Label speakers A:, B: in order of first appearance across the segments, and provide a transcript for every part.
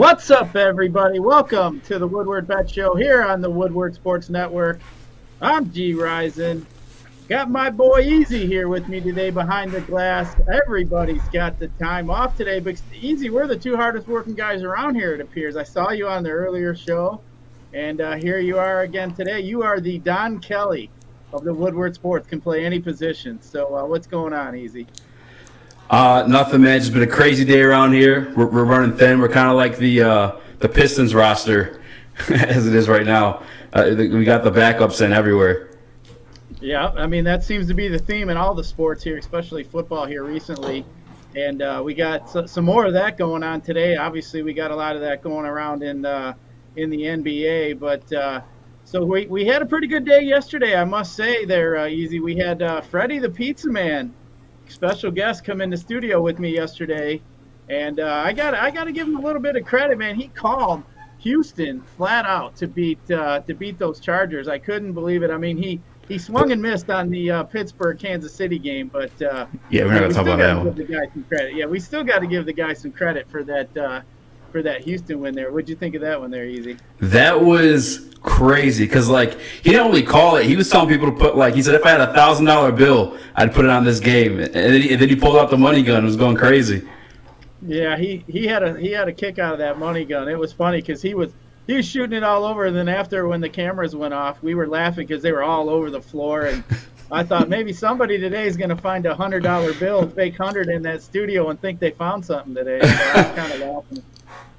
A: What's up, everybody? Welcome to the Woodward Bet Show here on the Woodward Sports Network. I'm G Risen. Got my boy Easy here with me today behind the glass. Everybody's got the time off today, but Easy, we're the two hardest working guys around here, it appears. I saw you on the earlier show, and here you are again today. You are the Don Kelly of the Woodward Sports, can play any position. So what's going on, Easy?
B: Nothing, man. Just been a crazy day around here. We're running thin. We're kind of like the Pistons roster as it is right now. We got the backups in everywhere.
A: Yeah, I mean, that seems to be the theme in all the sports here, especially football here recently. And we got some more of that going on today. Obviously, we got a lot of that going around in the NBA. But so we had a pretty good day yesterday, I must say there, Easy. We had Freddie the Pizza Man, special guest, come in the studio with me yesterday, and I got to give him a little bit of credit, man. He called Houston flat out to beat those Chargers. I couldn't believe it. I mean, he swung and missed on the Pittsburgh Kansas City game, but
B: yeah, we're not gonna talk about that one.
A: Give the guy some credit. Yeah, we still got to give the guy some credit for that Houston win there. What'd you think of that one there, Easy?
B: That was crazy because, like, he didn't only call it. He was telling people to put, like, he said, if I had $1,000 bill, I'd put it on this game. And then he pulled out the money gun and was going crazy.
A: Yeah, he had a kick out of that money gun. It was funny because he was shooting it all over. And then after, when the cameras went off, we were laughing because they were all over the floor. And I thought maybe somebody today is going to find a $100 bill, fake 100 in that studio, and think they found something today. So I was kind of laughing.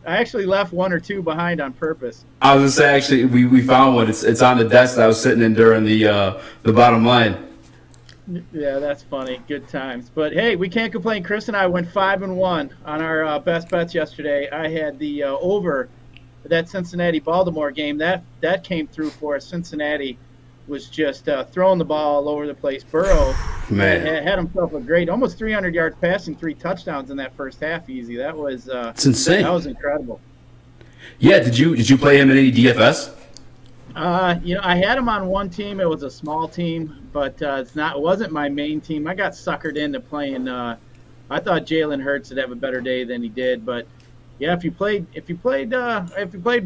A: I actually left one or two behind on purpose.
B: I was gonna say, actually, we found one. It's on the desk that I was sitting in during the bottom line.
A: Yeah, that's funny. Good times. But hey, we can't complain. Chris and I went 5-1 on our best bets yesterday. I had the over that Cincinnati-Baltimore game. That came through for us. Cincinnati was just throwing the ball all over the place. Burrow had himself a great, almost 300 yards passing, 3 touchdowns in that first half. Easy. That was
B: it's insane.
A: That was incredible.
B: Yeah. Did you play him in any DFS?
A: I had him on one team. It was a small team, but it wasn't my main team. I got suckered into playing. I thought Jalen Hurts would have a better day than he did, but yeah, if you played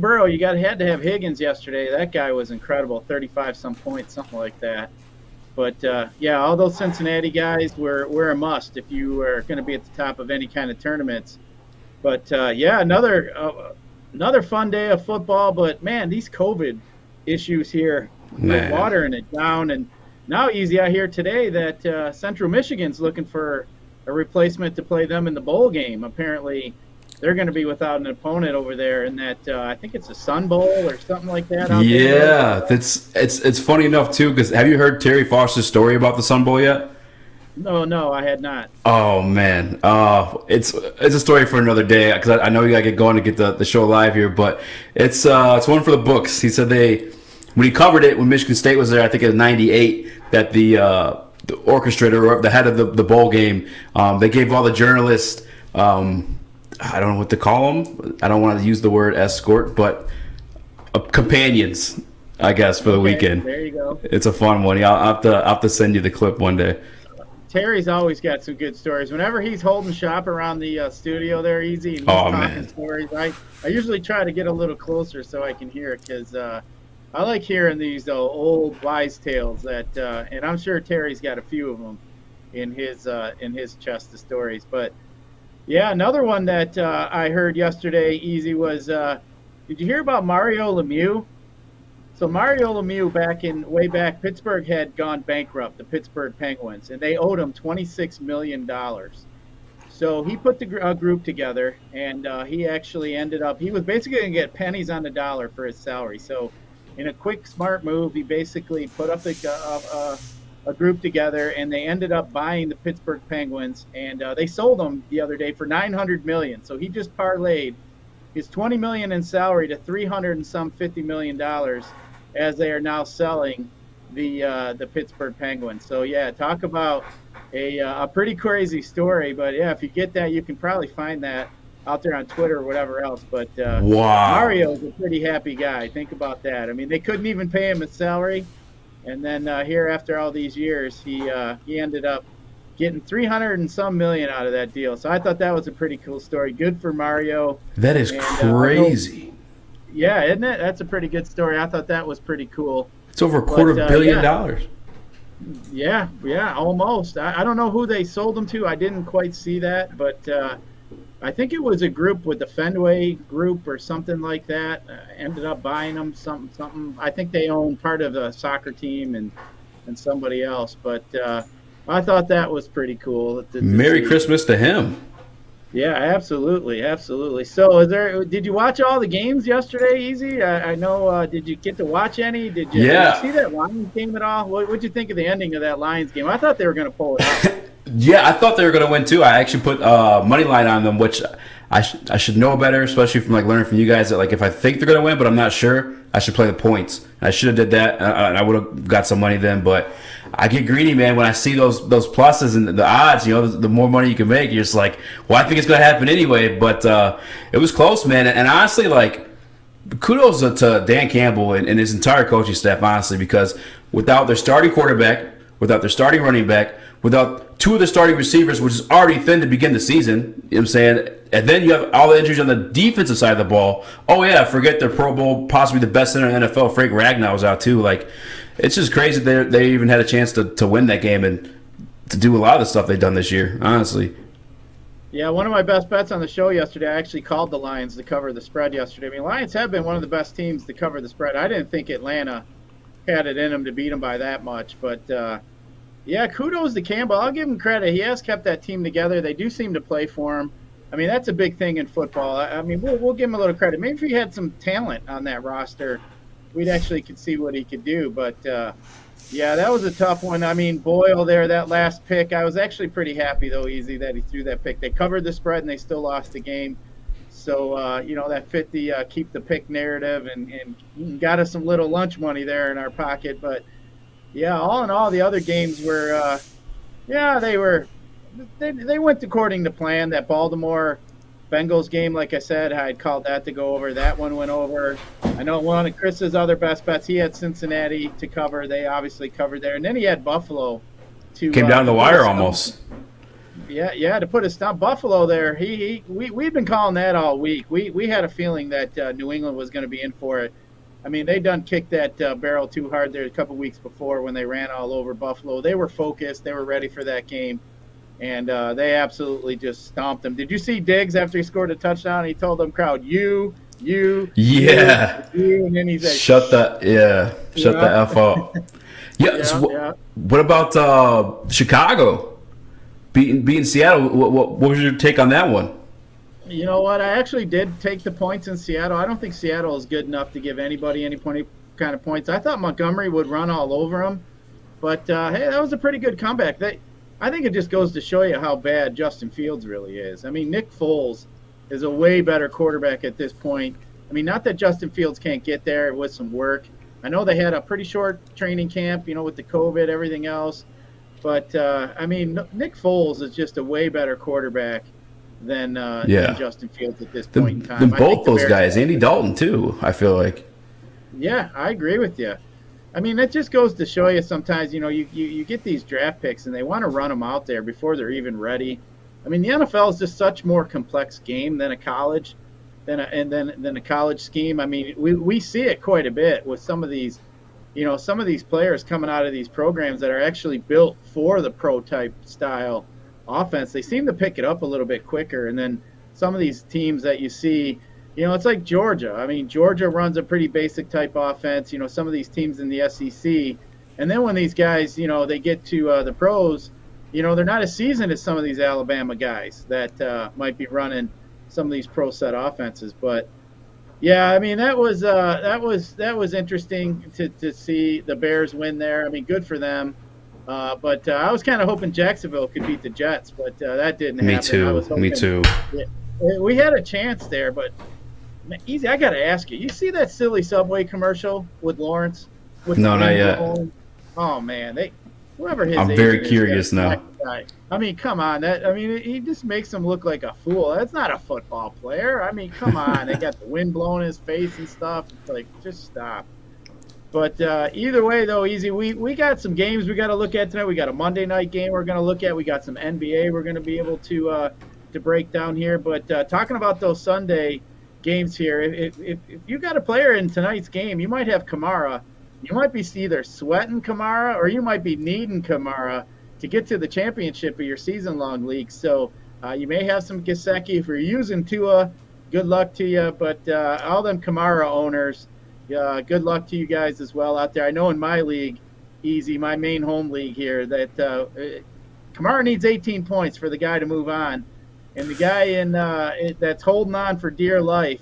A: Burrow, you had to have Higgins yesterday. That guy was incredible, 35-some points, something like that. But yeah, all those Cincinnati guys were a must if you were going to be at the top of any kind of tournaments. But yeah, another fun day of football. But man, these COVID issues here, with watering it down, and now Easy, I hear today that Central Michigan's looking for a replacement to play them in the bowl game. Apparently, they're going to be without an opponent over there in that I think it's a Sun Bowl or something like that.
B: Yeah, it's funny enough too, because have you heard Terry Foster's story about the Sun Bowl yet?
A: No, I had not.
B: Oh man, it's a story for another day because I know you gotta get going to get the show live here, but it's one for the books. He said when he covered it when Michigan State was there, I think it was '98, that the orchestrator or the head of the bowl game, they gave all the journalists. I don't know what to call them. I don't want to use the word escort, but companions, I guess, for the weekend.
A: There you go.
B: It's a fun one. I'll have to send you the clip one day.
A: Terry's always got some good stories. Whenever he's holding shop around the studio there, Easy, and he's talking stories, I usually try to get a little closer so I can hear it because I like hearing these old wise tales that, and I'm sure Terry's got a few of them in his chest of stories. But yeah, another one that I heard yesterday, Easy, was did you hear about Mario Lemieux? So Mario Lemieux, way back, Pittsburgh had gone bankrupt, the Pittsburgh Penguins, and they owed him $26 million. So he put the group together, and he actually ended up, he was basically going to get pennies on the dollar for his salary. So in a quick, smart move, he basically put up a group together, and they ended up buying the Pittsburgh Penguins, and they sold them the other day for $900 million. So he just parlayed his $20 million in salary to $350 million as they are now selling the Pittsburgh Penguins. So yeah, talk about a pretty crazy story. But yeah, if you get that, you can probably find that out there on Twitter or whatever else. But
B: wow,
A: Mario's a pretty happy guy. Think about that. I mean, they couldn't even pay him his salary. And then here, after all these years, he ended up getting 300 and some million out of that deal. So I thought that was a pretty cool story. Good for Mario.
B: That is crazy.
A: Yeah, isn't it? That's a pretty good story. I thought that was pretty cool.
B: It's over $250 million.
A: Yeah, almost. I don't know who they sold them to. I didn't quite see that, but I think it was a group with the Fenway Group or something like that. Ended up buying them something. I think they own part of the soccer team and somebody else. But I thought that was pretty cool.
B: Merry Christmas to him.
A: Yeah, absolutely. So, did you watch all the games yesterday, Easy? I know. Did you get to watch any? Did you see that Lions game at all? What'd you think of the ending of that Lions game? I thought they were going to pull it out.
B: Yeah, I thought they were going to win too. I actually put money line on them, which I should know better, especially from learning from you guys. That if I think they're going to win, but I'm not sure, I should play the points. I should have did that, and I would have got some money then. But I get greedy, man, when I see those pluses and the odds. The more money you can make, you're just like, well, I think it's going to happen anyway. But it was close, man. And honestly, kudos to Dan Campbell and his entire coaching staff, honestly, because without their starting quarterback, without their starting running back, without two of the starting receivers, which is already thin to begin the season, you know what I'm saying? And then you have all the injuries on the defensive side of the ball. Oh, yeah, forget their Pro Bowl, possibly the best center in the NFL. Frank Ragnow was out, too. It's just crazy that they even had a chance to win that game and to do a lot of the stuff they've done this year, honestly.
A: Yeah, one of my best bets on the show yesterday, I actually called the Lions to cover the spread yesterday. I mean, Lions have been one of the best teams to cover the spread. I didn't think Atlanta had it in them to beat them by that much. But, yeah, kudos to Campbell. I'll give him credit. He has kept that team together. They do seem to play for him. I mean, that's a big thing in football. I mean, we'll give him a little credit. Maybe if he had some talent on that roster, we'd actually could see what he could do. But, yeah, that was a tough one. I mean, Boyle there, that last pick, I was actually pretty happy, though, Easy, that he threw that pick. They covered the spread, and they still lost the game. So, that fit the keep the pick narrative and got us some little lunch money there in our pocket. But, yeah, all in all, the other games were, they went according to plan. That Baltimore Bengals game, like I said, I had called that to go over. That one went over. I know one of Chris's other best bets, he had Cincinnati to cover. They obviously covered there. And then he had Buffalo to
B: came down the wire almost.
A: Yeah, to put a stump. Buffalo there, we've been calling that all week. We had a feeling that New England was going to be in for it. I mean, they done kicked that barrel too hard there a couple weeks before when they ran all over Buffalo. They were focused. They were ready for that game. And they absolutely just stomped them. Did you see Diggs after he scored a touchdown? He told them crowd, you,
B: yeah,
A: you, and then he said,
B: shut the F up. What about Chicago beating Seattle? What was your take on that one?
A: You know what? I actually did take the points in Seattle. I don't think Seattle is good enough to give anybody any kind of points. I thought Montgomery would run all over them. But, hey, that was a pretty good comeback. I think it just goes to show you how bad Justin Fields really is. I mean, Nick Foles is a way better quarterback at this point. I mean, not that Justin Fields can't get there with some work. I know they had a pretty short training camp, with the COVID, everything else. But, I mean, Nick Foles is just a way better quarterback than Justin Fields at this point in time.
B: Both those guys, Andy Dalton too, I feel like.
A: Yeah, I agree with you. I mean, that just goes to show you sometimes, you get these draft picks and they want to run them out there before they're even ready. I mean, the NFL is just such more complex game than a college, than a college scheme. I mean, we see it quite a bit with some of these, some of these players coming out of these programs that are actually built for the pro type style offense. They seem to pick it up a little bit quicker. And then some of these teams that you see, it's like Georgia. I mean, Georgia runs a pretty basic type offense. Some of these teams in the SEC. And then when these guys, they get to the pros, they're not as seasoned as some of these Alabama guys that might be running some of these pro set offenses. But, yeah, I mean, that was interesting to see the Bears win there. I mean, good for them. But I was kind of hoping Jacksonville could beat the Jets, but that didn't happen.
B: Me too.
A: We had a chance there, but Easy, I got to ask you. You see that silly Subway commercial with Lawrence?
B: No, not yet.
A: Oh man, whoever his.
B: I'm very curious now.
A: I mean, come on. He just makes him look like a fool. That's not a football player. I mean, come on. They got the wind blowing in his face and stuff. It's like, just stop. But either way, though, Easy, we got some games we got to look at tonight. We got a Monday night game we're going to look at. We got some NBA we're going to be able to break down here. But talking about those Sunday games here, if you got a player in tonight's game, you might have Kamara. You might be either sweating Kamara or you might be needing Kamara to get to the championship of your season-long league. So you may have some Gesicki. If you're using Tua, good luck to you. But all them Kamara owners, good luck to you guys as well out there. I know in my league, Easy, my main home league here, that Kamara needs 18 points for the guy to move on. And the guy that's holding on for dear life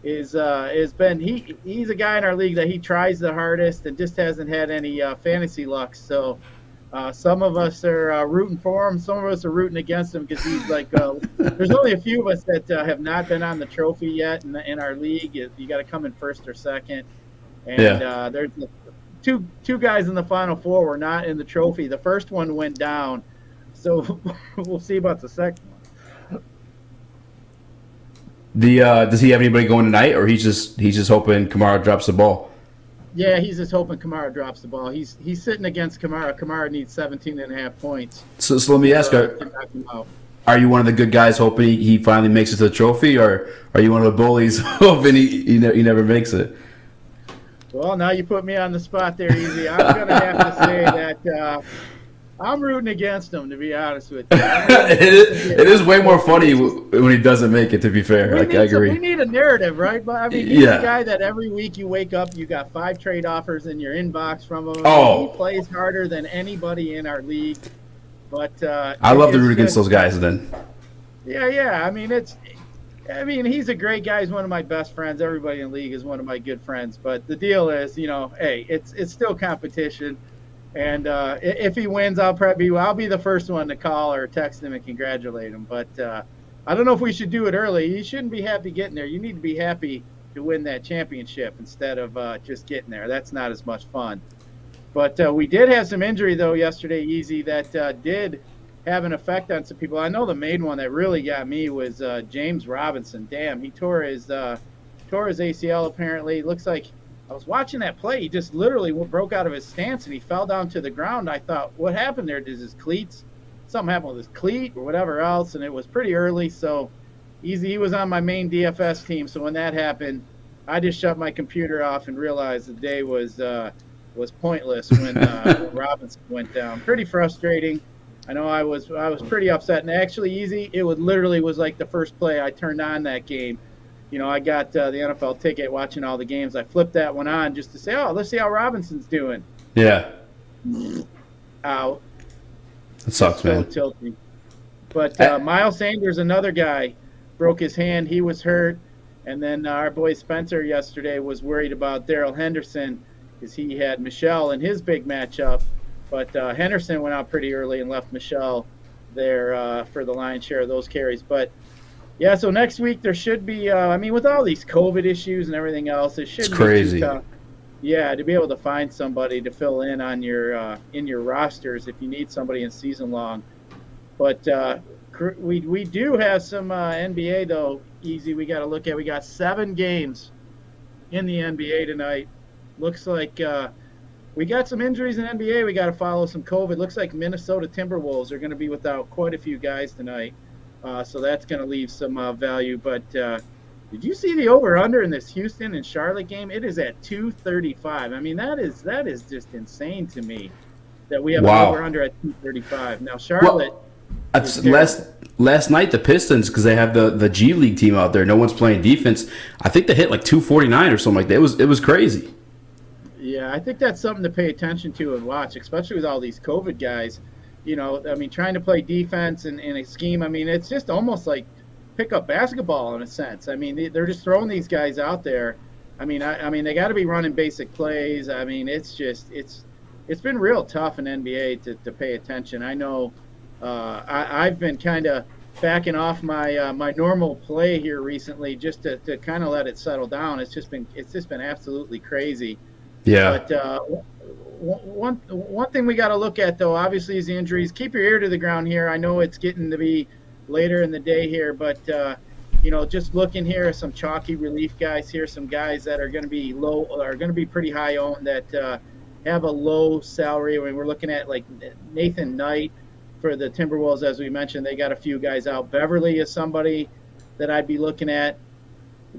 A: he's a guy in our league that he tries the hardest and just hasn't had any fantasy luck. So some of us are rooting for him. Some of us are rooting against him because he's like there's only a few of us that have not been on the trophy yet in our league. You got to come in first or second. And there's two guys in the Final Four were not in the trophy. The first one went down. So we'll see about the second one.
B: Does he have anybody going tonight, or he's just hoping Kamara drops the ball?
A: Yeah, he's just hoping Kamara drops the ball. He's sitting against Kamara. Kamara needs 17.5 points.
B: So let me ask, are you one of the good guys hoping he finally makes it to the trophy, or are you one of the bullies hoping he never makes it?
A: Well, now you put me on the spot there, Easy. I'm going to have to say that I'm rooting against him, to be honest with you.
B: It is way more funny when he doesn't make it, to be fair. I agree.
A: We need a narrative, right? But I mean, he's a guy that every week you wake up, you got 5 trade offers in your inbox from him.
B: Oh.
A: He plays harder than anybody in our league. But
B: I love to root against those guys then.
A: Yeah. I mean, he's a great guy. He's one of my best friends. Everybody in the league is one of my good friends. But the deal is, hey, it's still competition. And if he wins, I'll be the first one to call or text him and congratulate him. But I don't know if we should do it early. You shouldn't be happy getting there. You need to be happy to win that championship instead of just getting there. That's not as much fun. But we did have some injury, though, yesterday, Easy, that did have an effect on some people. I know the main one that really got me was James Robinson. Damn, he tore his ACL apparently. Looks like I was watching that play. He just literally broke out of his stance and he fell down to the ground. I thought, what happened there? Did his cleats? Something happened with his cleat or whatever else, and it was pretty early. So Easy, he was on my main DFS team. So when that happened, I just shut my computer off and realized the day was pointless when Robinson went down. Pretty frustrating. I know I was pretty upset. And actually, Easy, it literally was like the first play I turned on that game. I got the NFL ticket watching all the games. I flipped that one on just to say, let's see how Robinson's doing.
B: Yeah.
A: Out.
B: It sucks, man.
A: Tilting. But Miles Sanders, another guy, broke his hand. He was hurt. And then our boy Spencer yesterday was worried about Darrell Henderson because he had Michelle in his big matchup. But Henderson went out pretty early and left Michelle there for the lion's share of those carries. But yeah, so next week there should be. With all these COVID issues and everything else, it should be
B: crazy.
A: Too tough. Yeah, to be able to find somebody to fill in on your in your rosters if you need somebody in season long. But we do have some NBA though. Easy, we got to look at. We got 7 games in the NBA tonight. Looks like we got some injuries in NBA. We got to follow some COVID. Looks like Minnesota Timberwolves are going to be without quite a few guys tonight. So that's going to leave some value. But did you see the over/under in this Houston and Charlotte game? It is at 235. I mean, that is just insane to me that we have an over/under at 235. Now, Charlotte.
B: Well, last night, the Pistons, because they have the G League team out there, no one's playing defense. I think they hit like 249 or something like that. It was crazy.
A: Yeah, I think that's something to pay attention to and watch, especially with all these COVID guys. Trying to play defense in a scheme, it's just almost like pickup basketball in a sense. They're just throwing these guys out there. They got to be running basic plays. It's been real tough in NBA to pay attention. I know I've been kind of backing off my normal play here recently just to kind of let it settle down. It's just been absolutely crazy.
B: Yeah.
A: But one thing we got to look at, though, obviously, is the injuries. Keep your ear to the ground here. I know it's getting to be later in the day here, but just looking here, some chalky relief guys here, some guys that are going to be low, are going to be pretty high owned that have a low salary. I mean, we're looking at like Nathan Knight for the Timberwolves, as we mentioned. They got a few guys out. Beverly is somebody that I'd be looking at.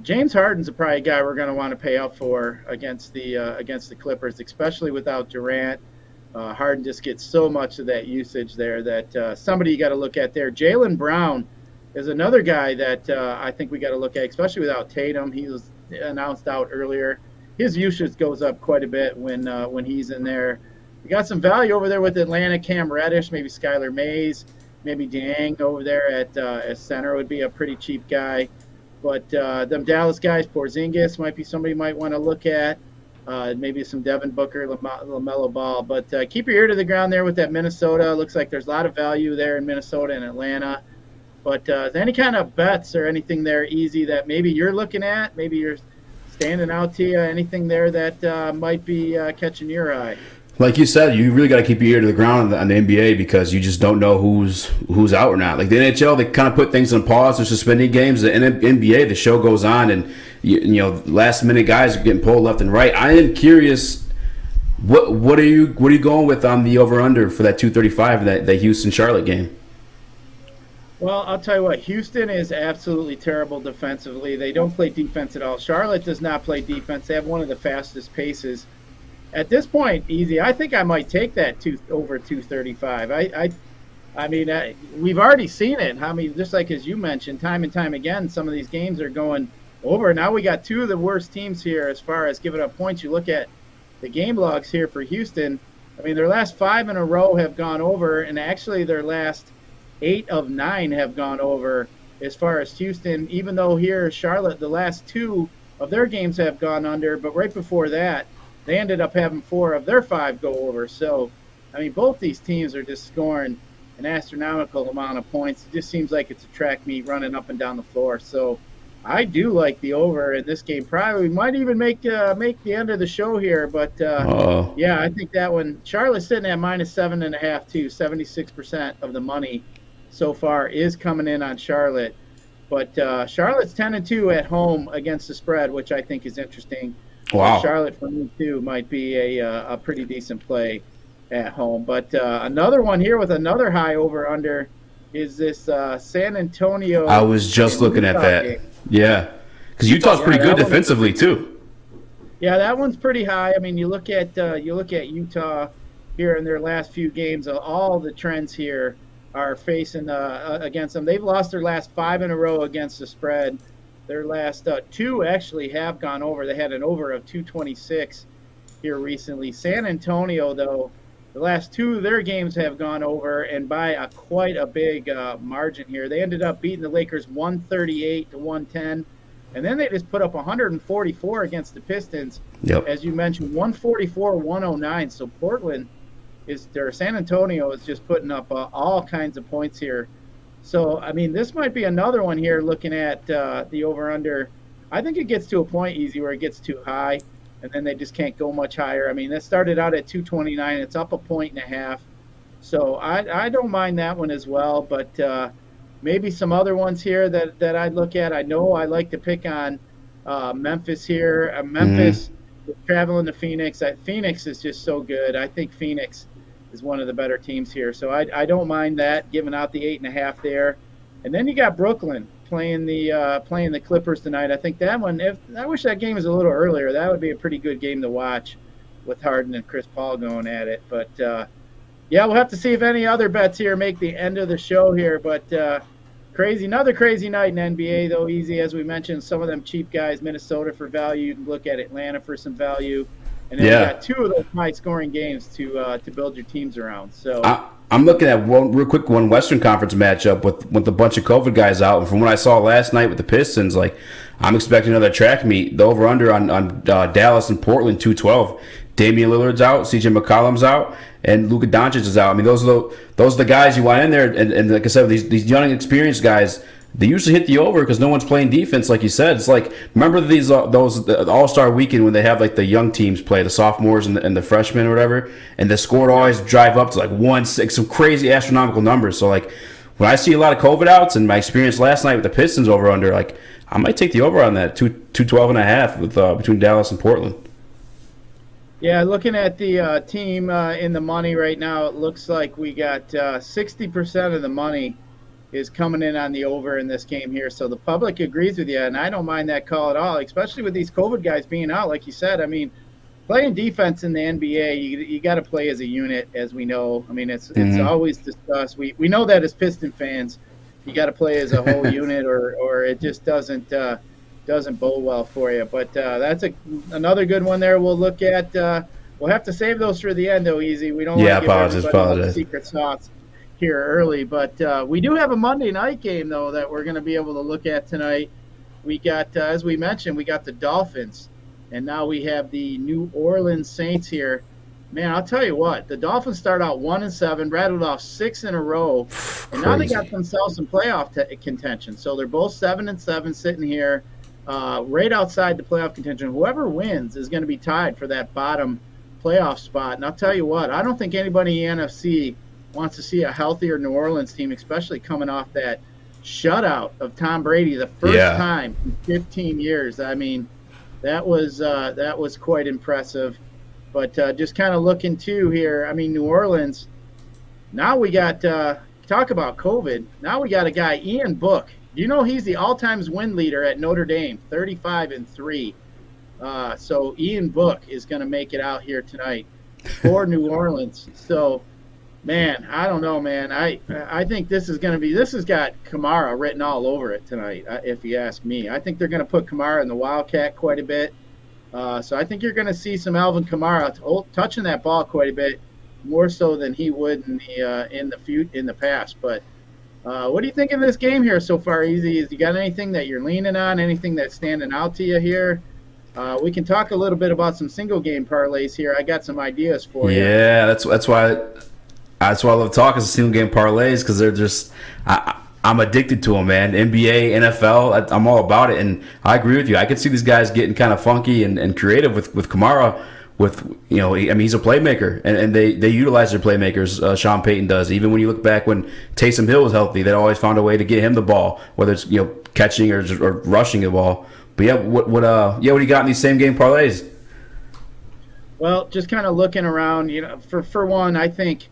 A: James Harden's probably a guy we're going to want to pay up for against the Clippers, especially without Durant. Harden just gets so much of that usage there that somebody you got to look at there. Jaylen Brown is another guy that I think we got to look at, especially without Tatum. He was announced out earlier. His usage goes up quite a bit when he's in there. We got some value over there with Atlanta. Cam Reddish, maybe Skylar Mays, maybe Dieng over there at center would be a pretty cheap guy. But them Dallas guys, Porzingis might be somebody you might want to look at. Maybe some Devin Booker, LaMelo Ball. But keep your ear to the ground there with that Minnesota. Looks like there's a lot of value there in Minnesota and Atlanta. But any kind of bets or anything there easy that maybe you're looking at, maybe you're standing out to you, anything there that might be catching your eye?
B: Like you said, you really got to keep your ear to the ground on the NBA because you just don't know who's out or not. Like the NHL, they kind of put things on pause or suspending games. The NBA, the show goes on, and last minute guys are getting pulled left and right. I am curious, what are you going with on the over under for that 235 that Houston Charlotte game?
A: Well, I'll tell you what, Houston is absolutely terrible defensively. They don't play defense at all. Charlotte does not play defense. They have one of the fastest paces. At this point, easy. I think I might take that over 235. I mean, we've already seen it. I mean, just like as you mentioned, time and time again, some of these games are going over. Now we got two of the worst teams here as far as giving up points. You look at the game logs here for Houston. I mean, their last 5 in a row have gone over, and actually their last 8 of 9 have gone over as far as Houston, even though here Charlotte, the last 2 of their games have gone under, but right before that, they ended up having 4 of their 5 go over. So, I mean, both these teams are just scoring an astronomical amount of points. It just seems like it's a track meet running up and down the floor. So I do like the over in this game. Probably might even make the end of the show here. But, yeah, I think that one. Charlotte's sitting at -7.5 too. 76% of the money so far is coming in on Charlotte. But Charlotte's 10-2 at home against the spread, which I think is interesting.
B: Wow.
A: Charlotte for me too might be a pretty decent play at home. But another one here with another high over under is this San Antonio.
B: I was just looking at that. Game. Yeah, because Utah's pretty good defensively too.
A: Yeah, that one's pretty high. I mean, you look at Utah here in their last few games. All the trends here are facing against them. They've lost their last 5 in a row against the spread. Their last 2 actually have gone over. They had an over of 226 here recently. San Antonio, though, the last 2 of their games have gone over, and by quite a big margin here. They ended up beating the Lakers 138-110, and then they just put up 144 against the Pistons.
B: Yep.
A: As you mentioned, 144-109. So San Antonio is just putting up all kinds of points here. So, I mean, this might be another one here looking at the over-under. I think it gets to a point easy where it gets too high, and then they just can't go much higher. I mean, that started out at 229. It's up 1.5 points. So I don't mind that one as well, but maybe some other ones here that I'd look at. I know I like to pick on Memphis here. Memphis is traveling to Phoenix. Phoenix is just so good. I think Phoenix is one of the better teams here. So I don't mind that, giving out the 8.5 there. And then you got Brooklyn playing the Clippers tonight. I think that one, I wish that game was a little earlier. That would be a pretty good game to watch with Harden and Chris Paul going at it. But, yeah, we'll have to see if any other bets here make the end of the show here. But another crazy night in NBA, though, easy. As we mentioned, some of them cheap guys, Minnesota for value. You can look at Atlanta for some value. And then you got 2 of those high-scoring games to build your teams around. So
B: I'm looking at one real quick Western Conference matchup with a bunch of COVID guys out. And from what I saw last night with the Pistons, like I'm expecting another track meet. The over/under on Dallas and Portland 212. Damian Lillard's out, C.J. McCollum's out, and Luka Doncic is out. I mean, those are the guys you want in there. And like I said, these young, experienced guys, they usually hit the over because no one's playing defense, like you said. It's like, remember those All-Star weekend when they have like the young teams play, the sophomores and the freshmen or whatever, and the score would always drive up to like 1-6, some crazy astronomical numbers. So like when I see a lot of COVID outs and my experience last night with the Pistons over under, like I might take the over on that 212.5 with between Dallas and Portland.
A: Yeah, looking at the team in the money right now, it looks like we got 60% of the money is coming in on the over in this game here. So the public agrees with you, and I don't mind that call at all, especially with these COVID guys being out, like you said. I mean, playing defense in the NBA, you got to play as a unit, as we know. I mean, it's always discussed. We know that as Piston fans, you got to play as a whole unit, or it just doesn't bode well for you. But that's another good one there. We'll look at. We'll have to save those for the end, though. Easy. We don't want to give everybody the secret sauce here early, but we do have a Monday night game though that we're going to be able to look at tonight. We got, as we mentioned, we got the Dolphins. And now we have the New Orleans Saints here. Man, I'll tell you what, the Dolphins start out 1-7, rattled off 6 in a row, and now they got themselves some playoff contention. So they're both 7-7 sitting here, right outside the playoff contention. Whoever wins is going to be tied for that bottom playoff spot. And I'll tell you what, I don't think anybody in the NFC wants to see a healthier New Orleans team, especially coming off that shutout of Tom Brady the first time in 15 years. I mean, that was quite impressive. But just kind of looking too here, I mean, New Orleans, now we got, talk about COVID, now we got a guy, Ian Book. Do you know he's the all-time win leader at Notre Dame, 35-3. So Ian Book is going to make it out here tonight for New Orleans. So, man, I don't know, man. I think this has got Kamara written all over it tonight, if you ask me. I think they're going to put Kamara in the Wildcat quite a bit. So I think you're going to see some Alvin Kamara touching that ball quite a bit, more so than he would in the past. But what do you think of this game here so far, Easy? Is you got anything that you're leaning on, anything that's standing out to you here? We can talk a little bit about some single game parlays here. I got some ideas for you.
B: Yeah, that's why I love talking single game parlays, because they're just I'm addicted to them, man. NBA, NFL, I'm all about it, and I agree with you. I could see these guys getting kind of funky and creative with Kamara. He's a playmaker, and they utilize their playmakers. Sean Payton does. Even when you look back when Taysom Hill was healthy, they always found a way to get him the ball, whether it's catching or rushing the ball. But yeah, what do you got in these same game parlays?
A: Well, just kind of looking around, for one, I think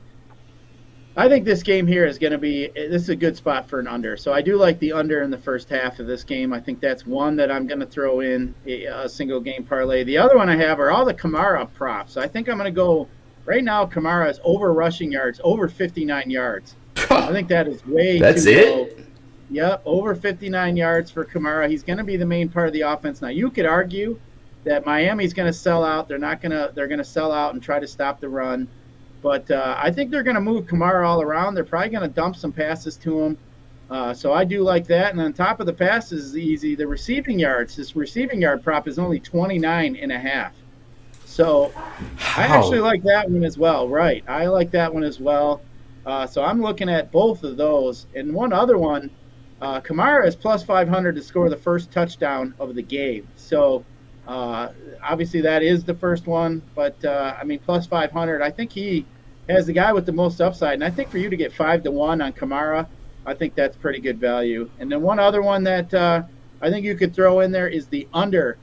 A: this game here is going to be – this is a good spot for an under. So I do like the under in the first half of this game. I think that's one that I'm going to throw in a single game parlay. The other one I have are all the Kamara props. I think I'm going to go – right now Kamara is over rushing yards, over 59 yards. I think that is way too low. That's it? Yep, over 59 yards for Kamara. He's going to be the main part of the offense. Now, you could argue that Miami's going to sell out. They're going to sell out and try to stop the run. But I think they're going to move Kamara all around. They're probably going to dump some passes to him. So I do like that. And on top of the passes is easy. The receiving yards, this receiving yard prop is only 29.5. So I actually like that one as well. Right. I like that one as well. So I'm looking at both of those. And one other one, Kamara is plus 500 to score the first touchdown of the game. So obviously that is the first one. But, plus 500, I think he has the guy with the most upside. And I think for you to get 5-1 on Kamara, I think that's pretty good value. And then one other one that I think you could throw in there is the under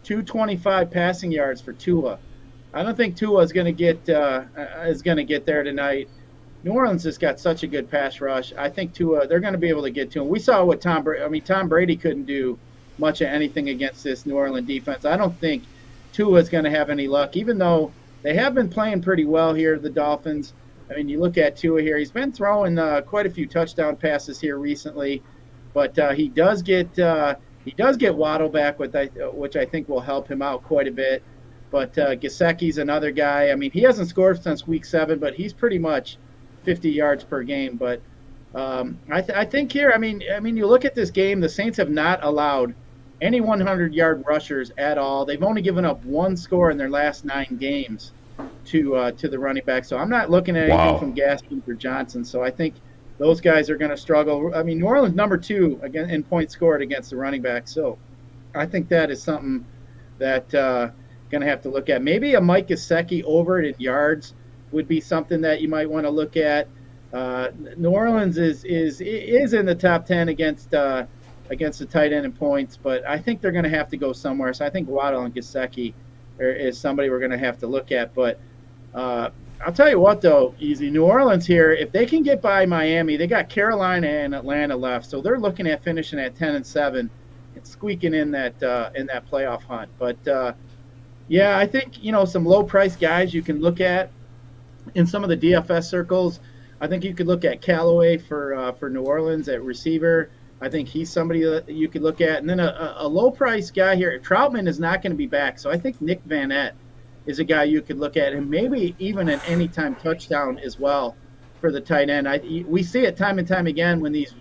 A: 225 passing yards for Tua. I don't think Tua is going to get there tonight. New Orleans has got such a good pass rush. I think Tua, they're going to be able to get to him. We saw what Tom Brady couldn't do much of anything against this New Orleans defense. I don't think Tua is going to have any luck, even though they have been playing pretty well here, the Dolphins. I mean, you look at Tua here. He's been throwing quite a few touchdown passes here recently, but he does get Waddle back, which I think will help him out quite a bit. But Gesicki's another guy. I mean, he hasn't scored since week 7, but he's pretty much 50 yards per game. But I think here, I mean, you look at this game, the Saints have not allowed any 100-yard rushers at all. They've only given up one score in their last 9 games to the running back. So I'm not looking at anything from Gaskins or Johnson. So I think those guys are going to struggle. I mean, New Orleans number 2 again in points scored against the running back. So I think that is something that going to have to look at. Maybe a Mike Gesicki over it in yards would be something that you might want to look at. New Orleans is in the top 10 against the tight end in points, but I think they're going to have to go somewhere. So I think Waddle and Gesicki is somebody we're going to have to look at. But I'll tell you what, though, easy. New Orleans here, if they can get by Miami, they got Carolina and Atlanta left, so they're looking at finishing at 10-7 and squeaking in that playoff hunt. But yeah, I think some low price guys you can look at in some of the DFS circles. I think you could look at Callaway for New Orleans at receiver. I think he's somebody that you could look at. And then a low price guy here. Troutman is not going to be back, so I think Nick Van Etten is a guy you could look at, and maybe even an anytime touchdown as well for the tight end. We see it time and time again when these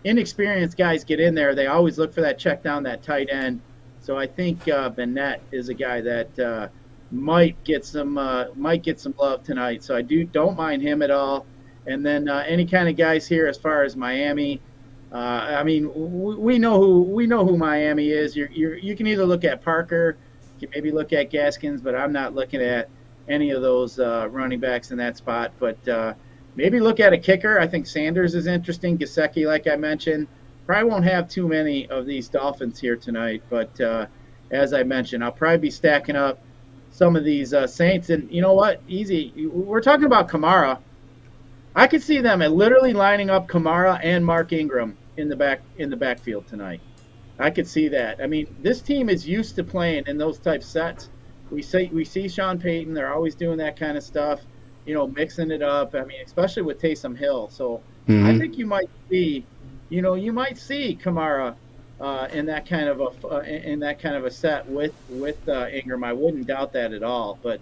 A: inexperienced guys get in there. They always look for that check down, that tight end. So I think Bennett is a guy that might get some love tonight. So I don't mind him at all. And then any kind of guys here as far as Miami. I mean, we know who Miami is. You can either look at Parker, you can maybe look at Gaskins, but I'm not looking at any of those running backs in that spot. But maybe look at a kicker. I think Sanders is interesting. Gesicki, like I mentioned, probably won't have too many of these Dolphins here tonight. But as I mentioned, I'll probably be stacking up some of these Saints. And you know what? Easy. We're talking about Kamara. I could see them literally lining up Kamara and Mark Ingram in the backfield tonight. I could see that. I mean, this team is used to playing in those type sets. We see Sean Payton. They're always doing that kind of stuff, mixing it up. I mean, especially with Taysom Hill. So I think you might see Kamara in that kind of a set with Ingram. I wouldn't doubt that at all. But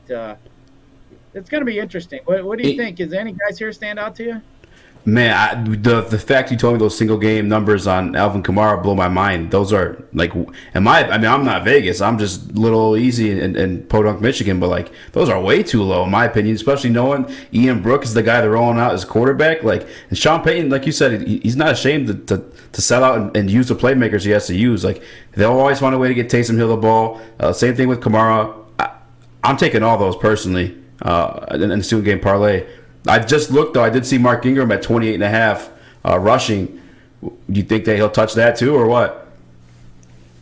A: it's going to be interesting. What do you think? Is any guys here stand out to you?
B: Man, the fact you told me those single game numbers on Alvin Kamara blow my mind. Those are like, I'm not Vegas. I'm just little easy in Podunk, Michigan, but like those are way too low in my opinion. Especially knowing Ian Brooks is the guy they're rolling out as quarterback. Like, and Sean Payton, like you said, he's not ashamed to sell out and use the playmakers he has to use. Like they'll always find a way to get Taysom Hill the ball. Same thing with Kamara. I'm taking all those personally in the student game parlay. I just looked, though. I did see Mark Ingram at 28.5 rushing. Do you think that he'll touch that too, or what?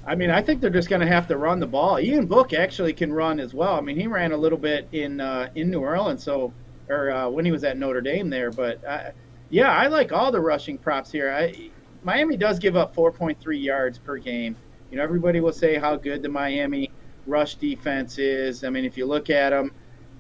A: I mean, I think they're just going to have to run the ball. Ian Book actually can run as well. I mean, he ran a little bit in New Orleans, when he was at Notre Dame there. But, I like all the rushing props here. Miami does give up 4.3 yards per game. Everybody will say how good the Miami rush defense is. I mean, if you look at them,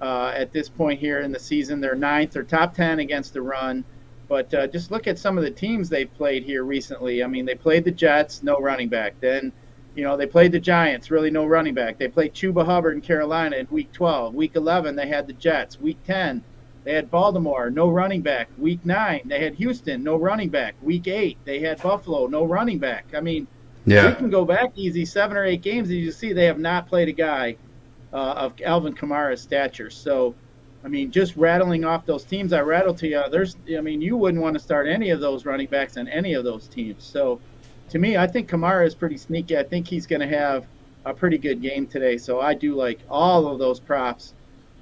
A: at this point here in the season, they're 9th. They're top 10 against the run. But just look at some of the teams they've played here recently. I mean, they played the Jets, no running back. Then, they played the Giants, really no running back. They played Chuba Hubbard in Carolina in Week 12. Week 11, they had the Jets. Week 10, they had Baltimore, no running back. Week 9, they had Houston, no running back. Week 8, they had Buffalo, no running back. I mean, we can go back easy 7 or 8 games, and you see they have not played a guy of Alvin Kamara's stature. So, I mean, just rattling off those teams I rattled to you, you wouldn't want to start any of those running backs on any of those teams. So, to me, I think Kamara is pretty sneaky. I think he's going to have a pretty good game today. So, I do like all of those props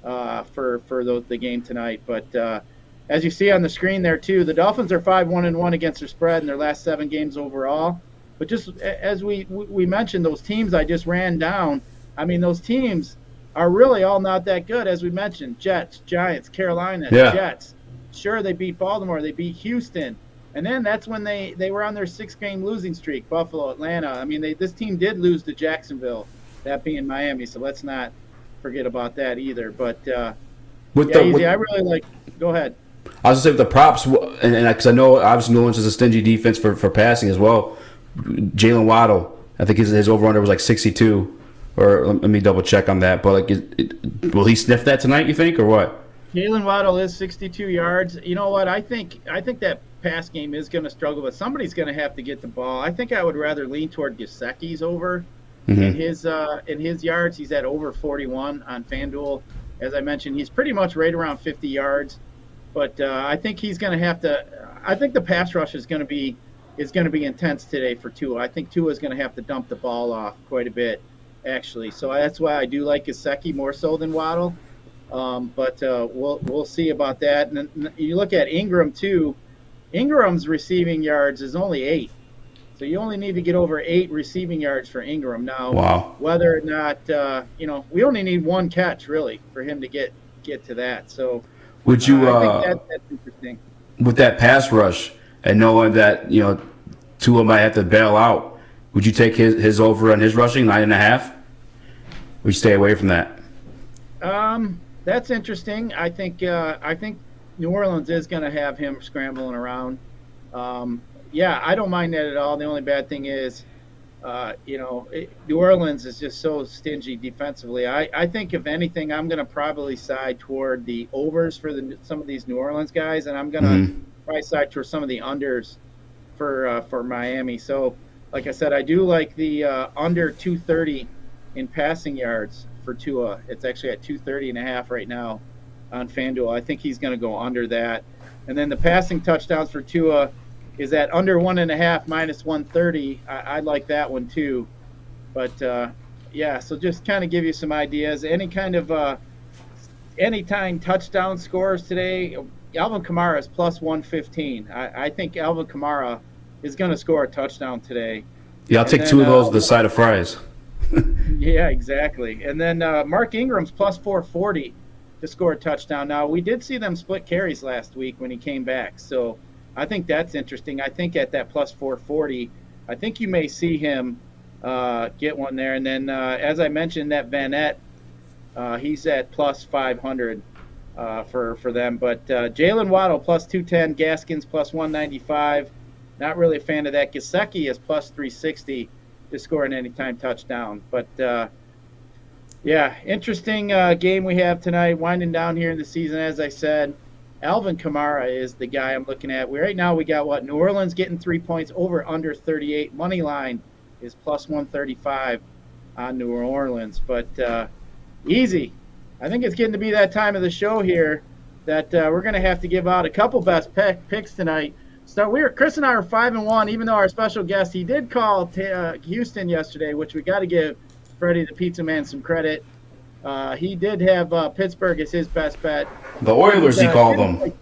A: for the game tonight. But as you see on the screen there, too, the Dolphins are 5-1-1 against their spread in their last 7 games overall. But just as we mentioned, those teams I just ran down, I mean, those teams are really all not that good, as we mentioned. Jets, Giants, Carolina, Jets. Sure, they beat Baltimore. They beat Houston. And then that's when they were on their 6-game losing streak, Buffalo, Atlanta. I mean, this team did lose to Jacksonville, that being Miami, so let's not forget about that either. But, I really like – go ahead.
B: I was going to say with the props, and because I know obviously New Orleans is a stingy defense for passing as well. Jalen Waddle, I think his over-under was like 62. Or let me double check on that. But will he sniff that tonight, you think, or what?
A: Jalen Waddle is 62 yards. You know what? I think that pass game is going to struggle, but somebody's going to have to get the ball. I think I would rather lean toward Gesicki's over in his yards. He's at over 41 on FanDuel. As I mentioned, he's pretty much right around 50 yards. But I think he's going to have to. I think the pass rush is going to be intense today for Tua. I think Tua is going to have to dump the ball off quite a bit, actually. So that's why I do like Gesicki more so than Waddle. But we'll see about that. And then you look at Ingram too. Ingram's receiving yards is only 8. So you only need to get over 8 receiving yards for Ingram. Now,
B: wow.
A: Whether or not, we only need 1 catch, really, for him to get to that. So
B: would you,
A: I think that's interesting.
B: With that pass rush and knowing that, Tua might have to bail out, would you take his over on his rushing, 9.5? Would you stay away from that?
A: That's interesting. I think New Orleans is going to have him scrambling around. Yeah, I don't mind that at all. The only bad thing is, New Orleans is just so stingy defensively. I think, if anything, I'm going to probably side toward the overs for some of these New Orleans guys, and I'm going to probably side toward some of the unders for Miami. So, like I said, I do like the under 230 in passing yards for Tua. It's actually at 230.5 right now on FanDuel. I think he's going to go under that. And then the passing touchdowns for Tua is at under 1.5 minus 130. I like that one too. But so just kind of give you some ideas. Any kind of anytime touchdown scores today, Alvin Kamara is plus 115. I think Alvin Kamara is going to score a touchdown today.
B: Yeah, I'll take 2 of those with the side of fries.
A: Yeah, exactly. And then Mark Ingram's plus 440 to score a touchdown. Now, we did see them split carries last week when he came back, so I think that's interesting. I think at that plus 440, I think you may see him get one there. And then, as I mentioned, that Vanette, he's at plus 500 for them. But Jalen Waddle plus 210, Gaskins plus 195. Not really a fan of that. Gesicki is plus 360 to score an anytime touchdown. But, interesting game we have tonight, winding down here in the season, as I said. Alvin Kamara is the guy I'm looking at. Right now we got New Orleans getting 3 points, over under 38. Money line is plus 135 on New Orleans. But easy. I think it's getting to be that time of the show here that we're going to have to give out a couple best picks tonight. So Chris and I are 5-1, even though our special guest, he did call Houston yesterday, which we got to give Freddie the Pizza Man some credit. He did have Pittsburgh as his best bet.
B: The Oilers, he called them.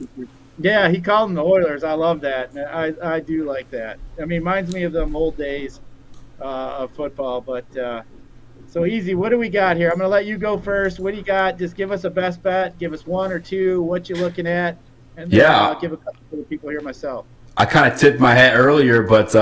A: Yeah, he called them the Oilers. I love that. I do like that. I mean, reminds me of them old days of football. But so easy. What do we got here? I'm going to let you go first. What do you got? Just give us a best bet. Give us 1 or 2. What you looking at? And then I'll give a couple to the people here myself.
B: I kind of tipped my hat earlier, but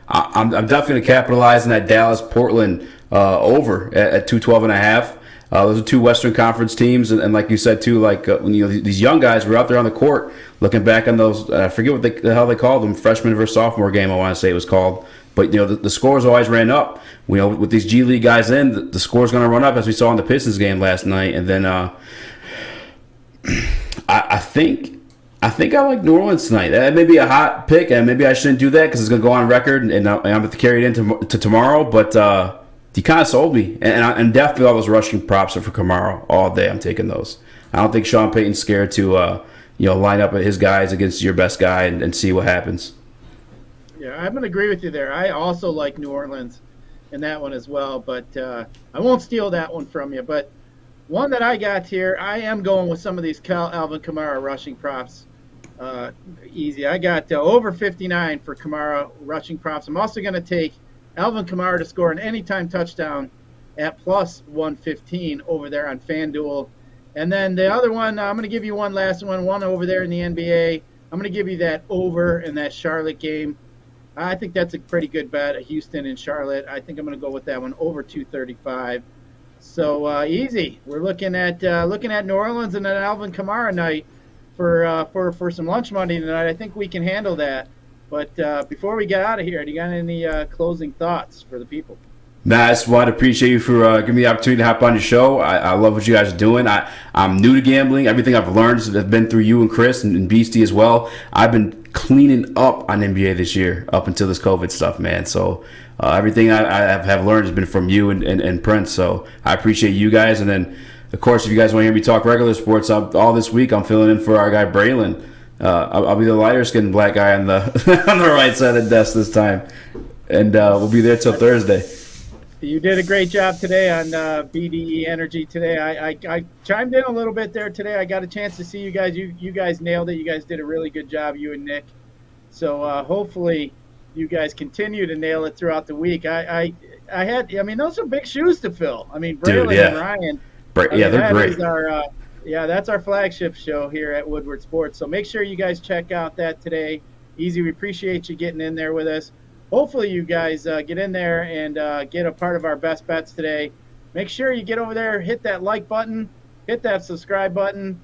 B: I'm definitely going to capitalize on that Dallas-Portland over at 212.5. Those are 2 Western Conference teams, and like you said too, when these young guys were out there on the court looking back on those. I forget what the hell they called them, freshman versus sophomore game. I want to say it was called, but the scores always ran up. With these G League guys in, the score's going to run up, as we saw in the Pistons game last night. And then I think I like New Orleans tonight. That may be a hot pick, and maybe I shouldn't do that because it's going to go on record, and I'm going to carry it into tomorrow. But you kind of sold me, and definitely all those rushing props are for Kamara all day. I'm taking those. I don't think Sean Payton's scared to line up his guys against your best guy and see what happens.
A: Yeah, I'm going to agree with you there. I also like New Orleans in that one as well, but I won't steal that one from you. But one that I got here, I am going with some of these Alvin Kamara rushing props. Easy. I got over 59 for Kamara rushing props. I'm also going to take Alvin Kamara to score an anytime touchdown at plus 115 over there on FanDuel. And then the other one, I'm going to give you one last one over there in the NBA. I'm going to give you that over in that Charlotte game. I think that's a pretty good bet, Houston and Charlotte. I think I'm going to go with that one over 235. So easy. We're looking at New Orleans and an Alvin Kamara night for some lunch money tonight. I think we can handle that. But before we get out of here, do you got any closing thoughts for the people?
B: Nah, I just want to appreciate you for giving me the opportunity to hop on your show. I love what you guys are doing. I'm new to gambling. Everything I've learned has been through you and Chris and Beastie as well. I've been cleaning up on NBA this year up until this COVID stuff, man. So everything I have learned has been from you and Prince. So I appreciate you guys. And then, of course, if you guys want to hear me talk regular sports, all this week I'm filling in for our guy Braylon. I'll be the lighter-skinned black guy on the on the right side of the desk this time, and we'll be there till Thursday.
A: You did a great job today on BDE Energy today. I chimed in a little bit there today. I got a chance to see you guys. You guys nailed it. You guys did a really good job, you and Nick. So hopefully you guys continue to nail it throughout the week. I mean, those are big shoes to fill. I mean, Braylon and Ryan.
B: Yeah, they're great.
A: That's our flagship show here at Woodward Sports. So make sure you guys check out that today. Easy, we appreciate you getting in there with us. Hopefully you guys get in there and get a part of our best bets today. Make sure you get over there, hit that like button, hit that subscribe button.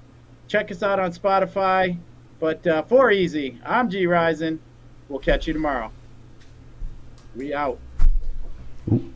A: Check us out on Spotify. But for Easy, I'm G Rising. We'll catch you tomorrow. We out.
B: Ooh.